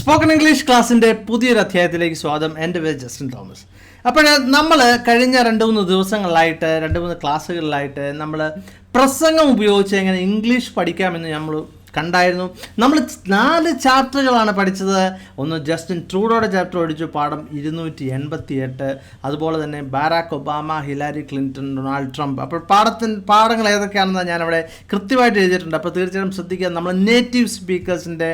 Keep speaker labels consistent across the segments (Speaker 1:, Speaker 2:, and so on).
Speaker 1: Spoken English ക്ലാസ്സിൻ്റെ പുതിയൊരു അധ്യായത്തിലേക്ക് സ്വാഗതം. എൻ്റെ പേര് ജസ്റ്റിൻ തോമസ്. അപ്പോൾ നമ്മൾ കഴിഞ്ഞ 2-3 ദിവസങ്ങളിലായിട്ട് 2-3 ക്ലാസ്സുകളിലായിട്ട് നമ്മൾ പ്രസംഗം ഉപയോഗിച്ച് എങ്ങനെ ഇംഗ്ലീഷ് പഠിക്കാമെന്ന് നമ്മൾ കണ്ടായിരുന്നു. നമ്മൾ 4 ചാപ്റ്ററുകളാണ് പഠിച്ചത്. ഒന്ന് ജസ്റ്റിൻ ട്രൂഡോയുടെ ചാപ്റ്റർ പഠിച്ചു, പാഠം 288. അതുപോലെ തന്നെ Barak Obama, Hillary Clinton, Donald Trump. അപ്പോൾ പാഠങ്ങൾ ഏതൊക്കെയാണെന്ന് ഞാനവിടെ കൃത്യമായിട്ട് എഴുതിയിട്ടുണ്ട്. അപ്പോൾ തീർച്ചയായും ശ്രദ്ധിക്കുക. നമ്മൾ നേറ്റീവ് സ്പീക്കേഴ്സിൻ്റെ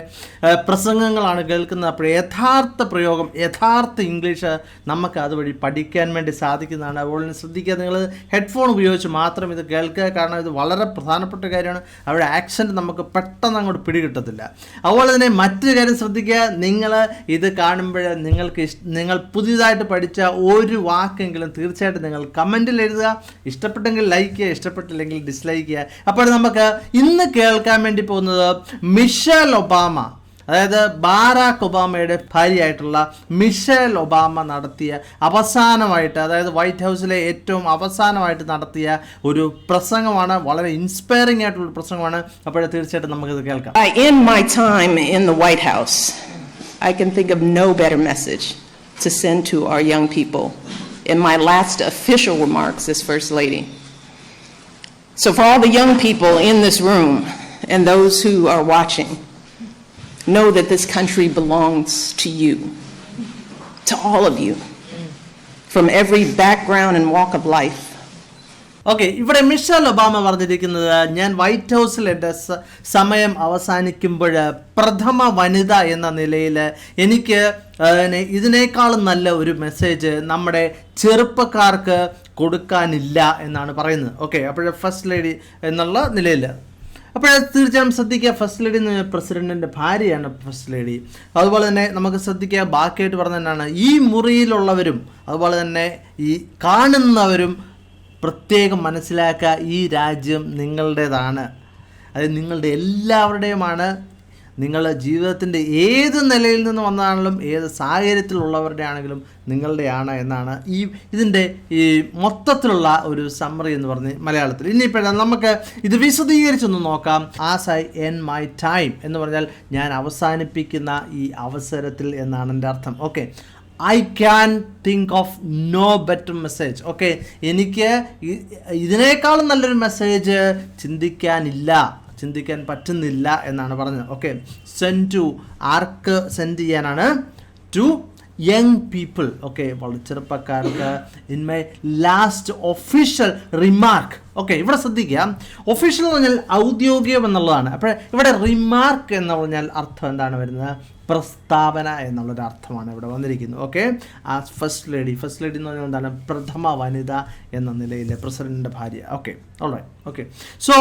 Speaker 1: പ്രസംഗങ്ങളാണ് കേൾക്കുന്നത്. അപ്പോൾ യഥാർത്ഥ പ്രയോഗം, യഥാർത്ഥ ഇംഗ്ലീഷ് നമുക്ക് അതുവഴി പഠിക്കാൻ വേണ്ടി സാധിക്കുന്നതാണ്. അതുപോലെ തന്നെ ശ്രദ്ധിക്കുക, നിങ്ങൾ ഹെഡ്ഫോൺ ഉപയോഗിച്ച് മാത്രം ഇത് കേൾക്കുക. കാരണം ഇത് വളരെ പ്രധാനപ്പെട്ട കാര്യമാണ്. അവരുടെ ആക്സൻറ്റ് നമുക്ക് പെട്ടെന്ന് അങ്ങോട്ട് പിടികിട്ടത്തില്ല. അതുപോലെ തന്നെ മറ്റൊരു കാര്യം ശ്രദ്ധിക്കുക, നിങ്ങൾ ഇത് കാണുമ്പോൾ നിങ്ങൾ പുതിയതായിട്ട് പഠിച്ച ഒരു വാക്കെങ്കിലും തീർച്ചയായിട്ടും നിങ്ങൾ കമൻറ്റിൽ എഴുതുക. ഇഷ്ടപ്പെട്ടെങ്കിൽ ലൈക്ക് ചെയ്യുക, ഇഷ്ടപ്പെട്ടില്ലെങ്കിൽ ഡിസ്ലൈക്ക് ചെയ്യുക. അപ്പോൾ നമുക്ക് ഇന്ന് കേൾക്കാൻ വേണ്ടി പോകുന്നത് മിഷേൽ ഒബാമ, അതായത് ബാരാക്ക് ഒബാമയുടെ ഭാര്യയായിട്ടുള്ള മിഷേൽ ഒബാമ നടത്തിയ അവസാനമായിട്ട്, അതായത് വൈറ്റ് ഹൗസിലെ ഏറ്റവും അവസാനമായിട്ട് നടത്തിയ ഒരു പ്രസംഗമാണ്. വളരെ ഇൻസ്പയറിംഗ് ആയിട്ടുള്ള പ്രസംഗമാണ്. അപ്പോൾ തീർച്ചയായിട്ടും നമുക്കിത് കേൾക്കാം.
Speaker 2: In my time in the White House, I can think of no better message to send to our young people in my last official remarks as First Lady. So for all the young people in this room and those who are watching, know that this country belongs to you, to all of you, from every background and walk of life.
Speaker 1: Okay, ഇവിടെ Michel Obama പറഞ്ഞിരിക്കുന്നത്, ഞാൻ white ഹൗസിൽ എൻ്റെ സമയം അവസാനിക്കുമ്പോൾ പ്രഥമ വനിത എന്ന നിലയിൽ എനിക്ക് ഇതിനേക്കാളും നല്ല ഒരു മെസ്സേജ് നമ്മുടെ ചെറുപ്പക്കാർക്ക് കൊടുക്കാനില്ല എന്നാണ് പറയുന്നത്. ഓക്കെ, അപ്പോൾ ഫസ്റ്റ് ലേഡി എന്നുള്ള നിലയിൽ. അപ്പോൾ തീർച്ചയായും ശ്രദ്ധിക്കുക, ഫസ്റ്റ് ലേഡി എന്ന് പ്രസിഡൻറ്റിൻ്റെ ഭാര്യയാണ് ഫസ്റ്റ് ലേഡി. അതുപോലെ തന്നെ നമുക്ക് ശ്രദ്ധിക്കുക, ബാക്കിയായിട്ട് പറഞ്ഞതാണ് ഈ മുറിയിലുള്ളവരും അതുപോലെ തന്നെ ഈ കാണുന്നവരും പ്രത്യേകം മനസ്സിലാക്കുക, ഈ രാജ്യം നിങ്ങളുടേതാണ്. അത് നിങ്ങളുടെ എല്ലാവരുടെയുമാണ്. നിങ്ങളുടെ ജീവിതത്തിൻ്റെ ഏത് നിലയിൽ നിന്ന് വന്നതാണെങ്കിലും ഏത് സാഹചര്യത്തിലുള്ളവരുടെ ആണെങ്കിലും നിങ്ങളുടെയാണ് എന്നാണ് ഇതിൻ്റെ മൊത്തത്തിലുള്ള ഒരു സമ്മറി എന്ന് പറഞ്ഞ് മലയാളത്തിൽ. ഇനിയിപ്പോൾ നമുക്ക് ഇത് വിശദീകരിച്ചൊന്ന് നോക്കാം. As I end my time എന്ന് പറഞ്ഞാൽ ഞാൻ അവസാനിപ്പിക്കുന്ന ഈ അവസരത്തിൽ എന്നാണ് എൻ്റെ അർത്ഥം. Okay, I can think of no better message. Okay, എനിക്ക് ഇതിനേക്കാളും നല്ലൊരു മെസ്സേജ് ചിന്തിക്കാൻ പറ്റുന്നില്ല എന്നാണ് പറഞ്ഞത്. ഓക്കെ, സെൻഡ് ടു, ആർക്ക് സെൻഡ് ചെയ്യാനാണ്? To young people. ഓക്കെ, വളരെ ചെറുപ്പക്കാർക്ക്. In my last official remark. Okay, ഇവിടെ ശ്രദ്ധിക്കുക, ഒഫീഷ്യൽ എന്ന് പറഞ്ഞാൽ ഔദ്യോഗികം എന്നുള്ളതാണ്. അപ്പോൾ ഇവിടെ റിമാർക്ക് എന്ന് പറഞ്ഞാൽ അർത്ഥം എന്താണ് വരുന്നത്? പ്രസ്താവന എന്നുള്ളൊരു അർത്ഥമാണ് ഇവിടെ വന്നിരിക്കുന്നത്. ഓക്കെ, ആ ഫസ്റ്റ് ലേഡി എന്ന് പറഞ്ഞാൽ എന്താണ്? പ്രഥമ വനിത എന്ന നിലയിലെ പ്രസിഡന്റിൻ്റെ ഭാര്യ. Okay, alright. Okay, so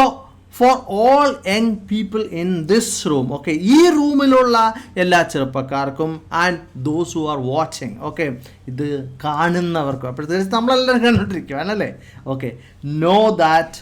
Speaker 1: for all young people in this room. Okay, ഈ റൂമിലുള്ള എല്ലാ ചെറുപ്പക്കാർക്കും and those who are watching. Okay, ഇത് കാണുന്നവർക്കും. അപ്പോഴത്തേക്കും നമ്മളെല്ലാവരും കണ്ടുകൊണ്ടിരിക്കുകയാണല്ലേ. ഓക്കെ, നോ ദാറ്റ്,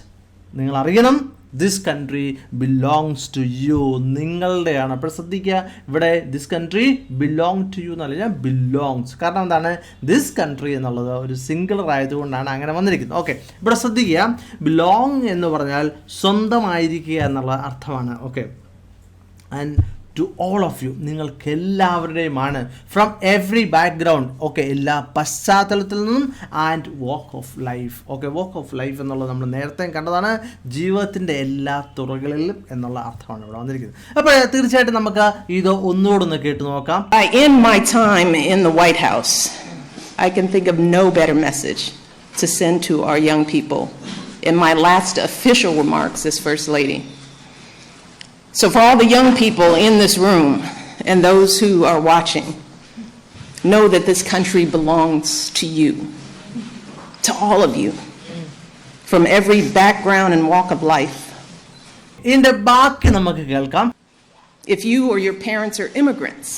Speaker 1: നിങ്ങൾ അറിയണം, this country belongs to you, നിങ്ങളുടെയാണ്. അപ്പോൾ ശ്രദ്ധിക്കുക, ഇവിടെ this country belong to you എന്നല്ല, ബിലോങ്സ്. കാരണം എന്താണ്? ദിസ് കൺട്രി എന്നുള്ളത് ഒരു സിംഗുലർ ആയതുകൊണ്ടാണ് അങ്ങനെ വന്നിരിക്കുന്നത്. ഓക്കെ, ഇവിടെ ശ്രദ്ധിക്കുക, ബിലോങ് എന്ന് പറഞ്ഞാൽ സ്വന്തമായിരിക്കുക എന്നുള്ള അർത്ഥമാണ്. Okay, and to all of you, നിങ്ങൾക്ക് എല്ലാവരുടെയുമാണ്. From every background. ഓക്കെ, എല്ലാ പശ്ചാത്തലത്തിൽ നിന്നും. And walk of life. Okay, walk of life എന്നുള്ളത് നമ്മൾ നേരത്തെ കണ്ടതാണ്. ജീവിതത്തിൻ്റെ എല്ലാ തുറകളിലും എന്നുള്ള അർത്ഥമാണ് ഇവിടെ വന്നിരിക്കുന്നത്. അപ്പോൾ തീർച്ചയായിട്ടും നമുക്ക് ഇത് ഒന്നുകൂടെ കേട്ടു നോക്കാം.
Speaker 2: In my time in the White House, I can think of no better message to send to our young people in my last official remarks as First Lady. So for all the young people in this room and those who are watching, know that this country belongs to you, to all of you, from every background and walk of life.
Speaker 1: ഇതിന്റെ ബാക്കി നമുക്ക് കേൾക്കാം.
Speaker 2: If you or your parents are immigrants,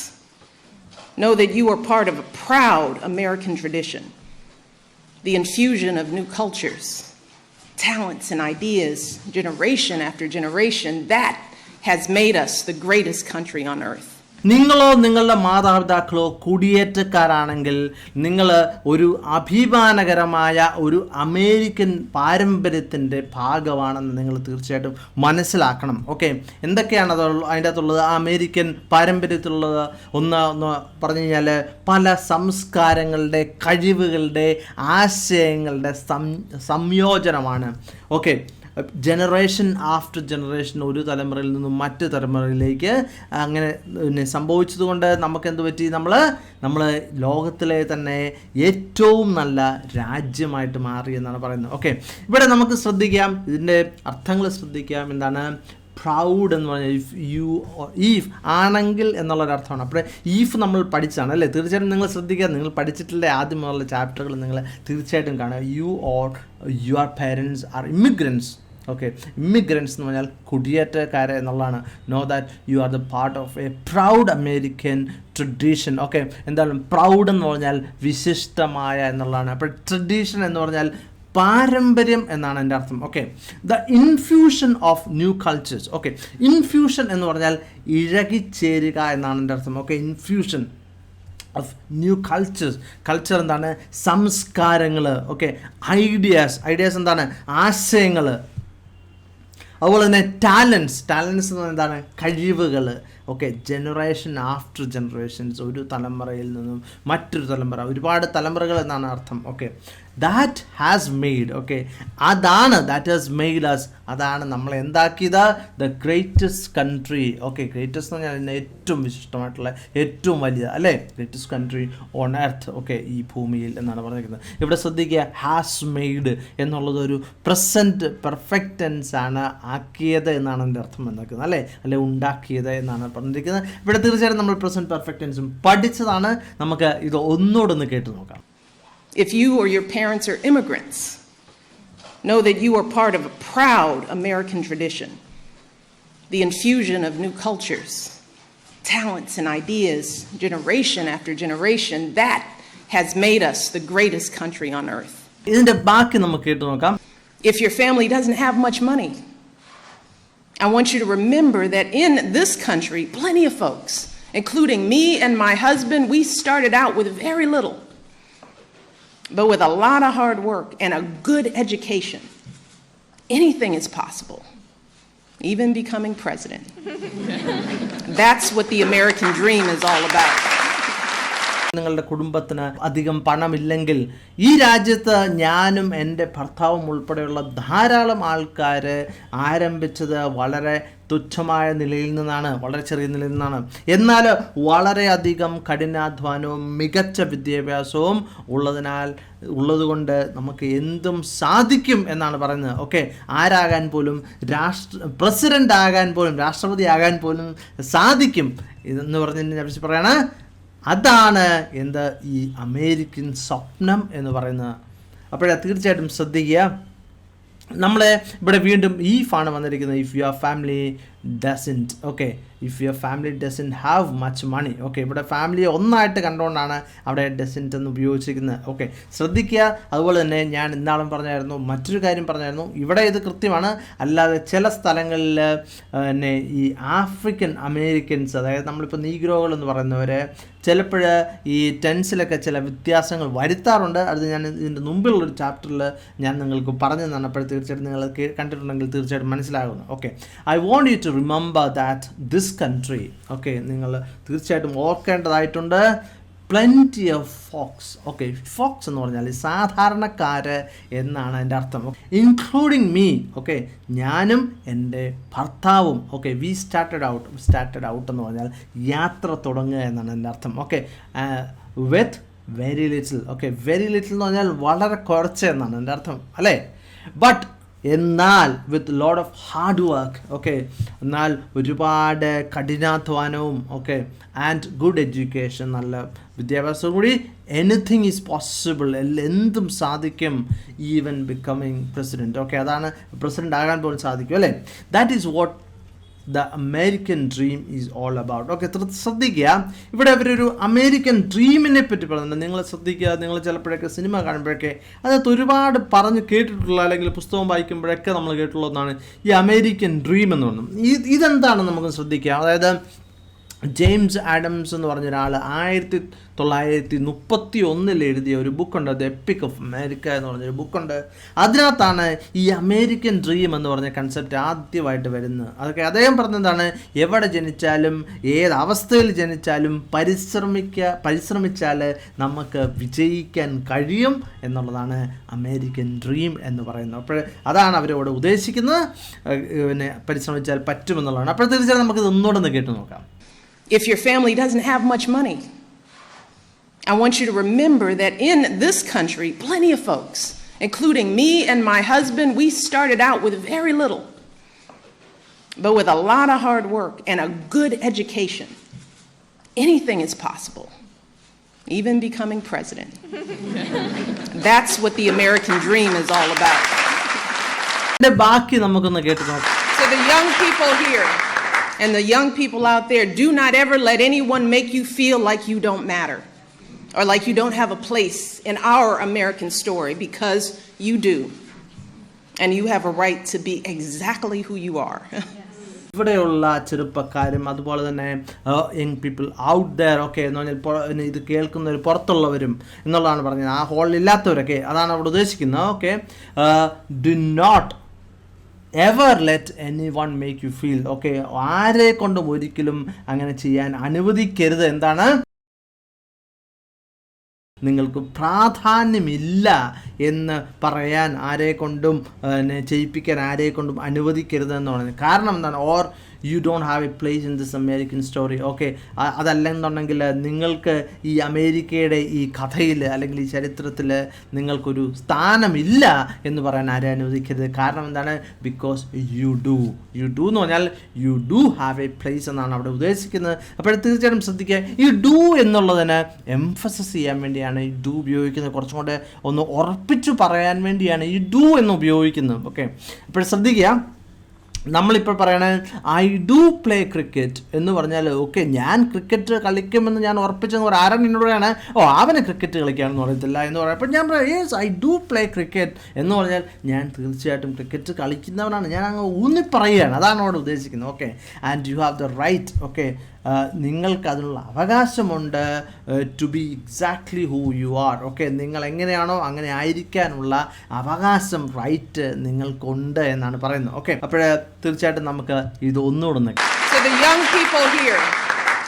Speaker 2: know that you are part of a proud American tradition, the infusion of new cultures, talents and ideas, generation after generation, that has made us the greatest country on earth.
Speaker 1: നിങ്ങളോ നിങ്ങളുടെ മാതാപിതാക്കളോ കുടിയേറ്റക്കാരാണെങ്കിൽ നിങ്ങൾ ഒരു അഭിമാനകരമായ ഒരു American പാരമ്പര്യത്തിൻ്റെ ഭാഗമാണെന്ന് നിങ്ങൾ തീർച്ചയായിട്ടും മനസ്സിലാക്കണം. ഓക്കെ, എന്തൊക്കെയാണ് അതിൻ്റെ അകത്തുള്ളത്? ആ അമേരിക്കൻ പാരമ്പര്യത്തിലുള്ളത് ഒന്ന് പറഞ്ഞു കഴിഞ്ഞാൽ പല സംസ്കാരങ്ങളുടെ, കഴിവുകളുടെ, ആശയങ്ങളുടെ സംയോജനമാണ്. ഓക്കെ, ജനറേഷൻ ആഫ്റ്റർ ജനറേഷൻ ഒരു തലമുറയിൽ നിന്നും മറ്റു തലമുറയിലേക്ക് അങ്ങനെ സംഭവിച്ചതുകൊണ്ട് നമുക്ക് എന്ത് പറ്റി? നമ്മൾ ലോകത്തിലെ തന്നെ ഏറ്റവും നല്ല രാജ്യമായിട്ട് മാറി എന്നാണ് പറയുന്നത്. ഓക്കെ, ഇവിടെ നമുക്ക് ശ്രദ്ധിക്കാം, ഇതിൻ്റെ അർത്ഥങ്ങൾ ശ്രദ്ധിക്കാം. എന്താണ് പ്രൗഡ് എന്ന് പറഞ്ഞാൽ? ഈഫ് ആണെങ്കിൽ എന്നുള്ളൊരർത്ഥമാണ്. അപ്പോൾ ഈഫ് നമ്മൾ പഠിച്ചാണ് അല്ലേ? തീർച്ചയായിട്ടും നിങ്ങൾ ശ്രദ്ധിക്കുക, നിങ്ങൾ പഠിച്ചിട്ടില്ലേ ആദ്യം മുതലുള്ള ചാപ്റ്ററുകൾ നിങ്ങൾ തീർച്ചയായിട്ടും കാണുക. U or your parents are immigrants. Okay, immigrants എന്ന് പറഞ്ഞാൽ കുടിയേറ്റക്കാരെ എന്നുള്ളതാണ്. Know that you are the part of A proud American tradition. Okay, എന്താണ് പ്രൗഡ് എന്ന് പറഞ്ഞാൽ? വിശിഷ്ടമായ എന്നുള്ളതാണ്. അപ്പോൾ ട്രഡീഷൻ എന്ന് പറഞ്ഞാൽ പാരമ്പര്യം എന്നാണ് എൻ്റെ അർത്ഥം. Okay, the infusion of new cultures. Okay, infusion എന്ന് പറഞ്ഞാൽ ഇഴകിച്ചേരുക എന്നാണ് എൻ്റെ അർത്ഥം. Okay, infusion of new cultures. Culture എന്താണ്? സംസ്കാരങ്ങൾ. ഓക്കെ, ഐഡിയാസ് എന്താണ്? ആശയങ്ങൾ. അതുപോലെ തന്നെ ടാലൻസ് എന്ന് പറഞ്ഞാൽ എന്താണ്? കഴിവുകൾ. ഓക്കെ, ജനറേഷൻ ആഫ്റ്റർ ജനറേഷൻസ്, ഒരു തലമുറയിൽ നിന്നും മറ്റൊരു തലമുറ, ഒരുപാട് തലമുറകൾ എന്നാണ് അർത്ഥം. Okay, that has made. Okay, that has made us, അതാണ് നമ്മളെ എന്താക്കിയത്? The greatest country. Okay, greatest എന്ന് പറഞ്ഞാൽ ഏറ്റവും വിശിഷ്ടമായിട്ടുള്ള, ഏറ്റവും വലിയ അല്ലേ? Greatest country on earth. Okay, ഈ ഭൂമിയിൽ എന്നാണ് പറഞ്ഞിരിക്കുന്നത്. ഇവിടെ ശ്രദ്ധിക്കുക, ഹാസ് മെയ്ഡ് എന്നുള്ളത് ഒരു പ്രസൻറ്റ് പെർഫെക്റ്റ് ടെൻസ് ആണ്. ആക്കിയത് എന്നാണ് എൻ്റെ അർത്ഥം വന്നിരിക്കുന്നത് അല്ലേ ഉണ്ടാക്കിയത് എന്നാണ് പറഞ്ഞിരിക്കുന്നത്. ഇവിടെ തീർച്ചയായിട്ടും നമ്മൾ പ്രസൻറ്റ് പെർഫെക്റ്റ് ടെൻസും പഠിച്ചതാണ്. നമുക്ക് ഇത് ഒന്നുകൂടെ കേട്ട് നോക്കാം.
Speaker 2: If you or your parents are immigrants, know that you are part of a proud American tradition. The infusion of new cultures, talents and ideas, generation after generation, that has made us the greatest country on earth.
Speaker 1: ഇതിന്റെ ബാക്കി നമുക്ക് കേട്ട് നോക്കാം.
Speaker 2: If your family doesn't have much money, I want you to remember that in this country, plenty of folks, including me and my husband, we started out with very little. But with a lot of hard work and a good education, anything is possible, even becoming president. That's what the American dream is all about.
Speaker 1: നിങ്ങളുടെ കുടുംബത്തിന് അധികം പണമില്ലെങ്കിൽ ഈ രാജ്യത്ത് ഞാനും എൻ്റെ ഭർത്താവും ഉൾപ്പെടെയുള്ള ധാരാളം ആൾക്കാർ ആരംഭിച്ചത് വളരെ തുച്ഛമായ നിലയിൽ നിന്നാണ്, വളരെ ചെറിയ നിലയിൽ നിന്നാണ്. എന്നാൽ വളരെയധികം കഠിനാധ്വാനവും മികച്ച വിദ്യാഭ്യാസവും ഉള്ളതുകൊണ്ട് നമുക്ക് എന്തും സാധിക്കും എന്നാണ് പറയുന്നത്. ഓക്കെ, ആരാകാൻ പോലും, പ്രസിഡൻ്റ് ആകാൻ പോലും, രാഷ്ട്രപതി ആകാൻ പോലും സാധിക്കും എന്ന് പറഞ്ഞ് പറയാണ്. അതാണ് ഈ അമേരിക്കൻ സ്വപ്നം എന്ന് പറയുന്നത്. അപ്പോഴേ തീർച്ചയായിട്ടും ശ്രദ്ധിക്കുക. നമ്മളെ ഇവിടെ വീണ്ടും ഈഫാണ് വന്നിരിക്കുന്നത്. If your family doesn't. Okay, if your family doesn't have much money. Okay, ഇവിടെ ഫാമിലിയെ ഒന്നായിട്ട് കണ്ടുകൊണ്ടാണ് അവിടെ ഡസൻറ്റ് എന്ന് ഉപയോഗിച്ചിരിക്കുന്നത്. ഓക്കെ, ശ്രദ്ധിക്കുക. അതുപോലെ തന്നെ ഞാൻ ഇന്നാളും പറഞ്ഞായിരുന്നു, മറ്റൊരു കാര്യം പറഞ്ഞായിരുന്നു, ഇവിടെ ഇത് കൃത്യമാണ്. അല്ലാതെ ചില സ്ഥലങ്ങളിൽ തന്നെ ഈ ആഫ്രിക്കൻ അമേരിക്കൻസ്, അതായത് നമ്മളിപ്പോൾ നീഗ്രോകൾ എന്ന് പറയുന്നവർ ചിലപ്പോൾ ഈ ടെൻസിലൊക്കെ ചില വ്യത്യാസങ്ങൾ വരുത്താറുണ്ട്. അത് ഞാൻ ഇതിൻ്റെ മുമ്പിലുള്ളൊരു ചാപ്റ്ററിൽ ഞാൻ നിങ്ങൾക്ക് പറഞ്ഞു തന്നാണ്. അപ്പോൾ തീർച്ചയായിട്ടും നിങ്ങൾ കണ്ടിട്ടുണ്ടെങ്കിൽ തീർച്ചയായിട്ടും മനസ്സിലാകുന്നു. Okay, I want you to remember that this country. Okay, നിങ്ങൾ തീർച്ചയായിട്ടും ഓർക്കേണ്ടതായിട്ടുണ്ട്. Plenty of folks. Okay, folks എന്ന് പറഞ്ഞാൽ സാധാരണക്കാര് എന്നാണ് എൻ്റെ അർത്ഥം. Including me. ഓക്കെ, ഞാനും എൻ്റെ ഭർത്താവും. ഓക്കെ, വി സ്റ്റാർട്ടഡ് ഔട്ട് എന്ന് പറഞ്ഞാൽ യാത്ര തുടങ്ങുക എന്നാണ് എൻ്റെ അർത്ഥം. Okay, with very little. Okay, very little എന്ന് പറഞ്ഞാൽ വളരെ കുറച്ച് എന്നാണ് എൻ്റെ അർത്ഥം അല്ലേ? ബട്ട് എന്നാൽ with load of hard work. Okay, എന്നാൽ ഒരുപാട് കഠിനാധ്വാനവും. ഓക്കെ, ആൻഡ് ഗുഡ് എഡ്യൂക്കേഷൻ, നല്ല വിദ്യാഭ്യാസവും കൂടി. എനിത്തിങ് ഈസ് പോസിബിൾ, എന്തും സാധിക്കും. Even becoming president. ഓക്കെ, അതാണ് പ്രസിഡൻ്റ് ആകാൻ പോലും സാധിക്കും അല്ലേ? That is what the American dream is all about. Okay, ശ്രദ്ധിക്കുക. ഇവിടെ അവരൊരു അമേരിക്കൻ ഡ്രീമിനെ പറ്റി പറയുന്നുണ്ട്. നിങ്ങൾ ശ്രദ്ധിക്കുക. നിങ്ങൾ ചിലപ്പോഴൊക്കെ സിനിമ കാണുമ്പോഴൊക്കെ അതിനകത്ത് ഒരുപാട് പറഞ്ഞ് കേട്ടിട്ടുള്ള, അല്ലെങ്കിൽ പുസ്തകം വായിക്കുമ്പോഴൊക്കെ നമ്മൾ കേട്ടിട്ടുള്ളതാണ് ഈ അമേരിക്കൻ ഡ്രീം എന്ന് പറയുന്നത്. ഇതെന്താണെന്ന് നമുക്ക് ശ്രദ്ധിക്കാം. അതായത് ജെയിംസ് ആഡംസ് എന്ന് പറഞ്ഞ ഒരാൾ 1931 എഴുതിയ ഒരു ബുക്കുണ്ട്, ദ എപ്പിക് ഓഫ് അമേരിക്ക എന്ന് പറഞ്ഞൊരു ബുക്കുണ്ട്. അതിനകത്താണ് ഈ അമേരിക്കൻ ഡ്രീം എന്ന് പറഞ്ഞ കൺസെപ്റ്റ് ആദ്യമായിട്ട് വരുന്നത്. അതൊക്കെ അദ്ദേഹം പറഞ്ഞതാണ്, എവിടെ ജനിച്ചാലും ഏത് അവസ്ഥയിൽ ജനിച്ചാലും പരിശ്രമിച്ചാൽ നമുക്ക് വിജയിക്കാൻ കഴിയും എന്നുള്ളതാണ് അമേരിക്കൻ ഡ്രീം എന്ന് പറയുന്നത്. അപ്പോൾ അതാണ് അവരോട് ഉദ്ദേശിക്കുന്നത്, പിന്നെ പരിശ്രമിച്ചാൽ പറ്റുമെന്നുള്ളതാണ്. അപ്പോൾ തീർച്ചയായും നമുക്കിത് ഒന്നുകൂടെ ഒന്ന് കേട്ട് നോക്കാം.
Speaker 2: If your family doesn't have much money, I want you to remember that in this country, plenty of folks, including me and my husband, we started out with very little. But with a lot of hard work and a good education, anything is possible, even becoming president. That's what the American dream is all about.
Speaker 1: ബാക്കി നമുക്കൊന്ന് കേട്ട് നോക്കാം.
Speaker 2: So the young people here and the young people out there, do not ever let anyone make you feel like you don't matter or like you don't have a place in our American story, because you do. And you have a right to be exactly who you are.
Speaker 1: ഇവിടെയുള്ള ചെറുപ്പക്കാരും അതുപോലെ തന്നെ young people out there ഒക്കെ എന്ന് പറഞ്ഞാൽ ഇത് കേൾക്കുന്നവർ പുറത്തുള്ളവരും എന്നുള്ളതാണ് പറഞ്ഞത്. ആ ഹോളിലില്ലാത്തവരൊക്കെ അതാണ് അവിടെ ഉദ്ദേശിക്കുന്നത്. Okay, do not ever let anyone make you feel, okay, ആരെ കൊണ്ടും ഒരിക്കലും അങ്ങനെ ചെയ്യാൻ അനുവദിക്കരുത്. എന്താണ്, നിങ്ങൾക്ക് പ്രാധാന്യമില്ല എന്ന് പറയാൻ ആരെ കൊണ്ടും ചെയ്യിപ്പിക്കാൻ ആരെ കൊണ്ടും അനുവദിക്കരുത് എന്ന് പറയുന്നത്. കാരണം എന്താണ്, or you don't have a place in this American story. Okay, അതല്ലെന്നുണ്ടെങ്കിൽ നിങ്ങൾക്ക് ഈ അമേരിക്കയുടെ ഈ കഥയിൽ അല്ലെങ്കിൽ ഈ ചരിത്രത്തിൽ നിങ്ങൾക്കൊരു സ്ഥാനമില്ല എന്ന് പറയാൻ ആരെ അനുവദിക്കരുത്. കാരണം എന്താണ്, ബിക്കോസ് യു ഡു എന്ന് പറഞ്ഞാൽ you do have a place എന്നാണ് അവിടെ ഉദ്ദേശിക്കുന്നത്. അപ്പോൾ തീർച്ചയായിട്ടും ശ്രദ്ധിക്കുക, ഈ ഡു എന്നുള്ളതിന് എംഫസിസ് ചെയ്യാൻ വേണ്ടിയാണ് ഈ ഡു ഉപയോഗിക്കുന്നത്, കുറച്ചും കൂടെ ഒന്ന് ഉറപ്പിച്ചു പറയാൻ വേണ്ടിയാണ് ഈ ഡു എന്ന് ഉപയോഗിക്കുന്നത്. ഓക്കെ, അപ്പോൾ ശ്രദ്ധിക്കുക, നമ്മളിപ്പോൾ പറയണത് ഐ ഡു പ്ലേ ക്രിക്കറ്റ് എന്ന് പറഞ്ഞാൽ ഓക്കെ, ഞാൻ ക്രിക്കറ്റ് കളിക്കുമെന്ന് ഞാൻ ഉറപ്പിച്ചെന്ന് പറയാം. ആരാണ് എന്നോട് പറയണേ, അവന് ക്രിക്കറ്റ് കളിക്കാമെന്ന് പറയത്തില്ല എന്ന് പറയാം. അപ്പോൾ ഞാൻ പറയാം yes I do play cricket എന്ന് പറഞ്ഞാൽ ഞാൻ തീർച്ചയായിട്ടും ക്രിക്കറ്റ് കളിക്കുന്നവനാണ്, ഞാൻ അങ്ങ് ഊന്നി പറയുകയാണ്, അതാണ് അവിടെ ഉദ്ദേശിക്കുന്നത്. Okay, and you have the right, okay, നിങ്ങൾക്ക് അതിനുള്ള അവകാശമുണ്ട് to be exactly who you are. Okay, നിങ്ങൾ എങ്ങനെയാണോ അങ്ങനെ ആയിരിക്കാനുള്ള അവകാശം, റൈറ്റ് നിങ്ങൾക്കുണ്ട് എന്നാണ് പറയുന്നത്. ഓക്കെ, അപ്പോൾ തീർച്ചയായിട്ടും നമുക്ക് ഇത് ഒന്നുകൂടെ.
Speaker 2: So the young people here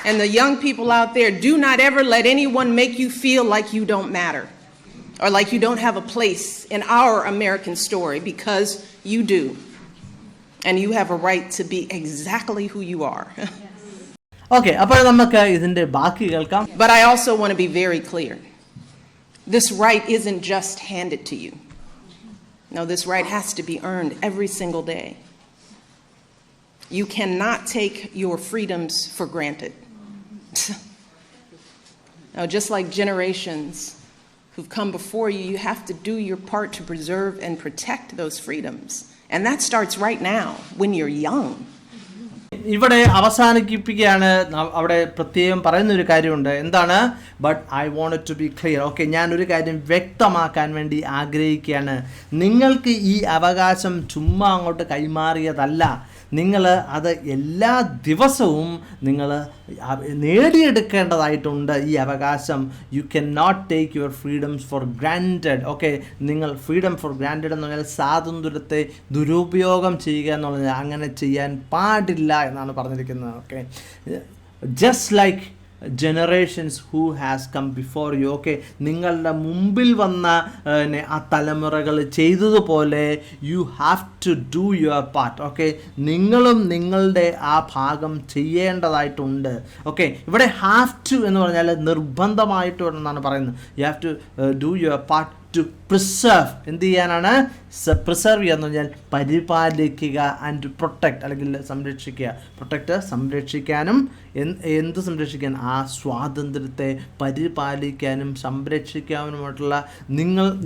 Speaker 2: and the young people out there, do not ever let anyone make you feel like you don't matter or like you don't have a place in our American story, because you do. And you have a right to be exactly who you are.
Speaker 1: Okay, അപ്പോൾ നമുക്ക് ഇതിന്റെ ബാക്കി കേൾക്കാം.
Speaker 2: But I also want to be very clear. This right isn't just handed to you. No, this right has to be earned every single day. You cannot take your freedoms for granted. Now, just like generations who've come before you, you have to do your part to preserve and protect those freedoms. And that starts right now, when you're young.
Speaker 1: ഇവിടെ അവസാനിപ്പിക്കുകയാണ്. അവിടെ പ്രത്യേകം പറയുന്നൊരു കാര്യമുണ്ട്. എന്താണ്, but I want to be clear. Okay, ഞാനൊരു കാര്യം വ്യക്തമാക്കാൻ വേണ്ടി ആഗ്രഹിക്കുകയാണ്. നിങ്ങൾക്ക് ഈ അവകാശം ചുമ്മാ അങ്ങോട്ട് കൈമാറിയതല്ല, നിങ്ങൾ അത് എല്ലാ ദിവസവും നിങ്ങൾ നേടിയെടുക്കേണ്ടതായിട്ടുണ്ട് ഈ അവകാശം. You can not take your freedoms for granted. Okay, നിങ്ങൾ ഫ്രീഡം ഫോർ ഗ്രാൻറ്റഡ് എന്ന് പറഞ്ഞാൽ സ്വാതന്ത്ര്യത്തെ ദുരുപയോഗം ചെയ്യുക എന്നുള്ളത്, അങ്ങനെ ചെയ്യാൻ പാടില്ല എന്നാണ് പറഞ്ഞിരിക്കുന്നത്. Okay, just like generations who has come before you. Okay, നിങ്ങളുടെ മുമ്പിൽ വന്ന ആ തലമുറകൾ ചെയ്തതുപോലെ you have to do your part. Okay, നിങ്ങളും നിങ്ങളുടെ ആ ഭാഗം ചെയ്യേണ്ടതായിട്ടുണ്ട്. ഓക്കെ, ഇവിടെ have to എന്ന് പറഞ്ഞാൽ നിർബന്ധമായിട്ട് എന്നാണ് പറയുന്നത്. you have to do your part to preserve. എന്ത് ചെയ്യാനാണ്? പ്രിസർവ് ചെയ്യുക എന്ന് പറഞ്ഞാൽ പരിപാലിക്കുക, ആൻഡ് പ്രൊട്ടക്റ്റ് അല്ലെങ്കിൽ സംരക്ഷിക്കുക. പ്രൊട്ടക്റ്റ് സംരക്ഷിക്കാനും, എന്ത് സംരക്ഷിക്കാൻ? ആ സ്വാതന്ത്ര്യത്തെ പരിപാലിക്കാനും സംരക്ഷിക്കാനുമായിട്ടുള്ള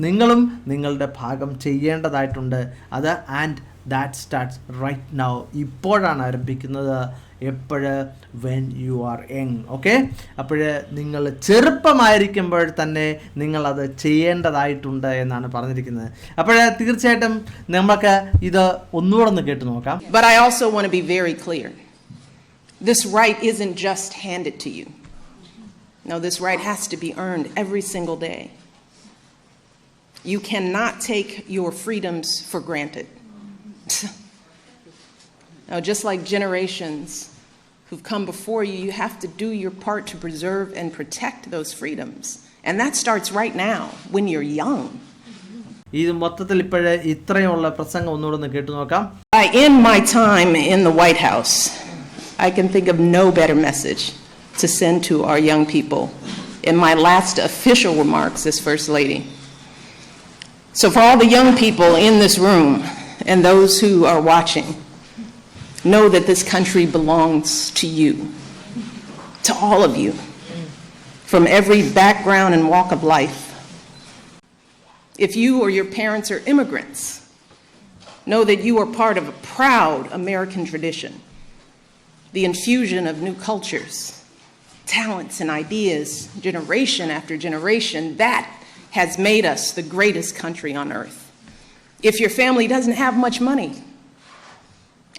Speaker 1: നിങ്ങളും നിങ്ങളുടെ ഭാഗം ചെയ്യേണ്ടതായിട്ടുണ്ട്. അത് and that starts right now. ഇപ്പോഴാണ് ആരംഭിക്കുന്നത്. എപ്പോഴ്? When you are young. Okay, അപ്പോൾ നിങ്ങൾ ചെറുപ്പമായിരിക്കുമ്പോൾ തന്നെ നിങ്ങളത് ചെയ്യേണ്ടതായിട്ടുണ്ട് എന്നാണ് പറഞ്ഞിരിക്കുന്നത്. അപ്പോൾ തീർച്ചയായിട്ടും നമുക്ക് ഇത് ഒന്നുകൂടെ ഒന്ന് കേട്ട് നോക്കാം.
Speaker 2: But I also want to be very clear. This right isn't just handed to you. No, this right has to be earned every single day. You cannot take your freedoms for granted. Now, just like generations who've come before you, you have to do your part to preserve and protect those freedoms. And that starts right now, when you're young.
Speaker 1: ഇത് മൊത്തത്തിൽ ഇപ്പോഴേ ഇത്രയുള്ള പ്രസംഗം ഒന്നുകൂടെ ഒന്ന് കേട്ടു നോക്കാം.
Speaker 2: I end my time in the White House. I can think of no better message to send to our young people in my last official remarks as First Lady. So for all the young people in this room and those who are watching, know that this country belongs to you, to all of you, from every background and walk of life. If you or your parents are immigrants, know that you are part of a proud American tradition, the infusion of new cultures, talents and ideas, generation after generation, that has made us the greatest country on earth. If your family doesn't have much money,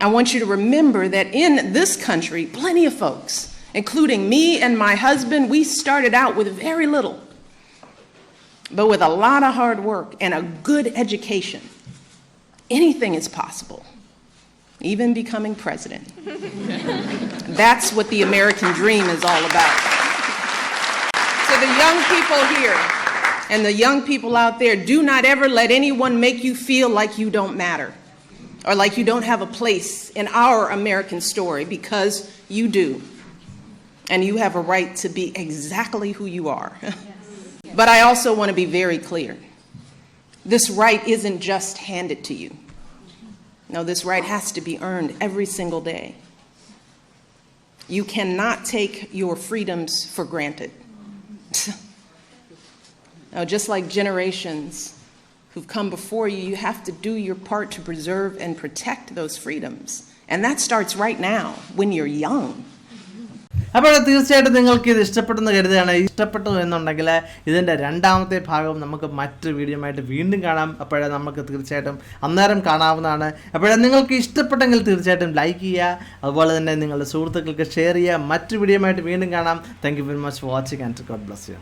Speaker 2: I want you to remember that in this country, plenty of folks, including me and my husband, we started out with very little. But with a lot of hard work and a good education, anything is possible, even becoming president. That's what the American dream is all about. So the young people here and the young people out there, do not ever let anyone make you feel like you don't matter or like you don't have a place in our American story, because you do. And you have a right to be exactly who you are. But I also want to be very clear. This right isn't just handed to you. No, this right has to be earned every single day. You cannot take your freedoms for granted. Now, just like generations who've come before you, you have to do your part to preserve and protect those freedoms. And that starts right now, when you're young.
Speaker 1: അപ്പോൾ തീർച്ചയായിട്ടും നിങ്ങൾക്ക് ഇത് ഇഷ്ടപ്പെട്ടെന്ന് കരുതുകയാണ്. ഇഷ്ടപ്പെട്ടു എന്നുണ്ടെങ്കിൽ ഇതിൻ്റെ രണ്ടാമത്തെ ഭാഗം നമുക്ക് മറ്റൊരു വീഡിയോ ആയിട്ട് വീണ്ടും കാണാം. അപ്പോഴേ നമുക്ക് തീർച്ചയായിട്ടും അന്നേരം കാണാവുന്നതാണ്. അപ്പോഴേ നിങ്ങൾക്ക് ഇഷ്ടപ്പെട്ടെങ്കിൽ തീർച്ചയായിട്ടും ലൈക്ക് ചെയ്യുക, അതുപോലെ തന്നെ നിങ്ങളുടെ സുഹൃത്തുക്കൾക്ക് ഷെയർ ചെയ്യുക. മറ്റൊരു വീഡിയോ ആയിട്ട് വീണ്ടും കാണാം. Thank you very much for watching and God bless you.